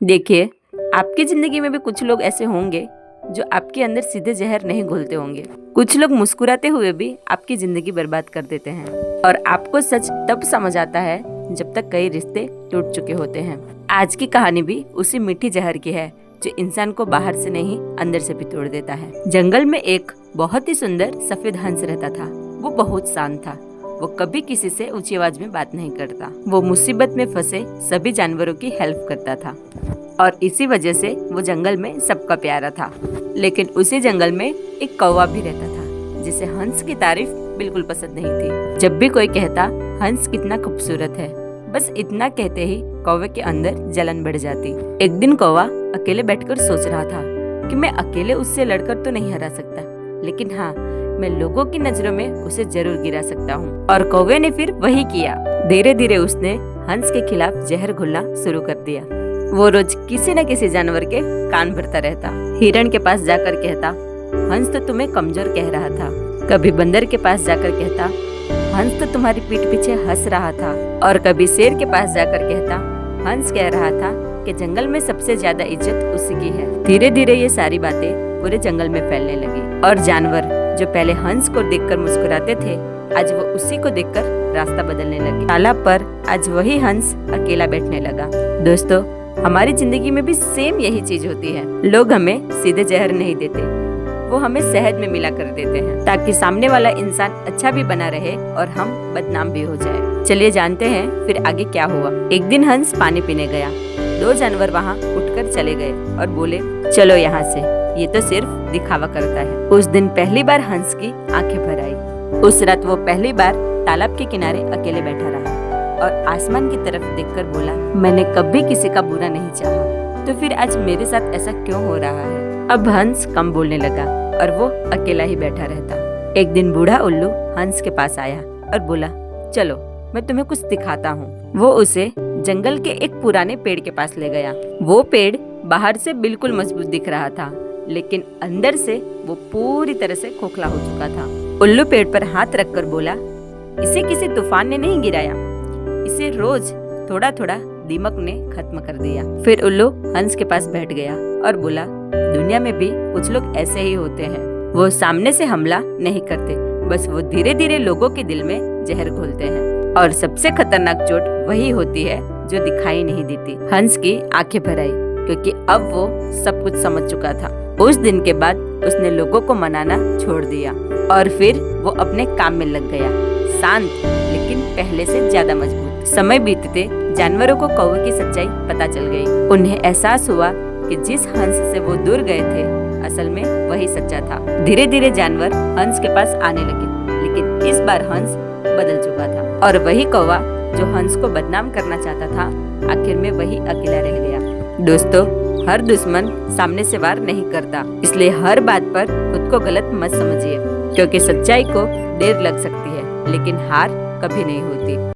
देखिए, आपकी जिंदगी में भी कुछ लोग ऐसे होंगे जो आपके अंदर सीधे जहर नहीं घोलते होंगे। कुछ लोग मुस्कुराते हुए भी आपकी जिंदगी बर्बाद कर देते हैं और आपको सच तब समझ आता है जब तक कई रिश्ते टूट चुके होते हैं। आज की कहानी भी उसी मीठी जहर की है जो इंसान को बाहर से नहीं अंदर से भी तोड़ देता है। जंगल में एक बहुत ही सुंदर सफेद हंस रहता था। वो बहुत शांत था। वो कभी किसी से ऊंची आवाज में बात नहीं करता। वो मुसीबत में फंसे सभी जानवरों की हेल्प करता था और इसी वजह से वो जंगल में सबका प्यारा था। लेकिन उसी जंगल में एक कौवा भी रहता था जिसे हंस की तारीफ बिल्कुल पसंद नहीं थी। जब भी कोई कहता हंस कितना खूबसूरत है, बस इतना कहते ही कौवे के अंदर जलन बढ़ जाती। एक दिन कौवा अकेले बैठकर सोच रहा था कि मैं अकेले उससे लड़कर तो नहीं हरा सकता, लेकिन हाँ, मैं लोगों की नजरों में उसे जरूर गिरा सकता हूँ। और कौवे ने फिर वही किया। धीरे धीरे उसने हंस के खिलाफ जहर घोलना शुरू कर दिया। वो रोज किसी न किसी जानवर के कान भरता रहता। हिरण के पास जाकर कहता, हंस तो तुम्हें कमजोर कह रहा था। कभी बंदर के पास जाकर कहता, हंस तो तुम्हारी पीठ पीछे हंस रहा था। और कभी शेर के पास जाकर कहता, हंस कह रहा था कि जंगल में सबसे ज्यादा इज्जत उसी की है। धीरे धीरे ये सारी बातें पूरे जंगल में फैलने लगी और जानवर जो पहले हंस को देखकर मुस्कुराते थे, आज वो उसी को देखकर रास्ता बदलने लगे। तालाब पर आज वही हंस अकेला बैठने लगा। दोस्तों, हमारी जिंदगी में भी सेम यही चीज होती है। लोग हमें सीधे जहर नहीं देते, वो हमें शहद में मिला कर देते हैं ताकि सामने वाला इंसान अच्छा भी बना रहे और हम बदनाम भी हो जाए। चलिए जानते हैं फिर आगे क्या हुआ। एक दिन हंस पानी पीने गया। दो जानवर वहाँ उठकर चले गए और बोले, चलो यहाँ से, ये तो सिर्फ दिखावा करता है। उस दिन पहली बार हंस की आंखें भर आई। उस रात वो पहली बार तालाब के किनारे अकेले बैठा रहा और आसमान की तरफ देखकर बोला, मैंने कभी किसी का बुरा नहीं चाहा, तो फिर आज मेरे साथ ऐसा क्यों हो रहा है। अब हंस कम बोलने लगा और वो अकेला ही बैठा रहता। एक दिन बूढ़ा उल्लू हंस के पास आया और बोला, चलो मैं तुम्हें कुछ दिखाता हूँ। वो उसे जंगल के एक पुराने पेड़ के पास ले गया। वो पेड़ बाहर से बिल्कुल मजबूत दिख रहा था, लेकिन अंदर से वो पूरी तरह से खोखला हो चुका था। उल्लू पेड़ पर हाथ रखकर बोला, इसे किसी तूफान ने नहीं गिराया, इसे रोज थोड़ा थोड़ा दीमक ने खत्म कर दिया। फिर उल्लू हंस के पास बैठ गया और बोला, दुनिया में भी कुछ लोग ऐसे ही होते हैं। वो सामने से हमला नहीं करते, बस वो धीरे धीरे लोगों के दिल में जहर घोलते हैं। और सबसे खतरनाक चोट वही होती है जो दिखाई नहीं देती। हंस की आंखें भर आई क्योंकि अब वो सब कुछ समझ चुका था। उस दिन के बाद उसने लोगों को मनाना छोड़ दिया और फिर वो अपने काम में लग गया, शांत लेकिन पहले से ज्यादा मजबूत। समय बीतते जानवरों को कौवे की सच्चाई पता चल गई। उन्हें एहसास हुआ कि जिस हंस से वो दूर गए थे, असल में वही सच्चा था। धीरे धीरे जानवर हंस के पास आने लगे, लेकिन इस बार हंस बदल चुका था और वही कौवा जो हंस को बदनाम करना चाहता था, आखिर में वही अकेला रह गया। दोस्तों, हर दुश्मन सामने से वार नहीं करता, इसलिए हर बात पर खुद को गलत मत समझिए, क्योंकि सच्चाई को देर लग सकती है लेकिन हार कभी नहीं होती।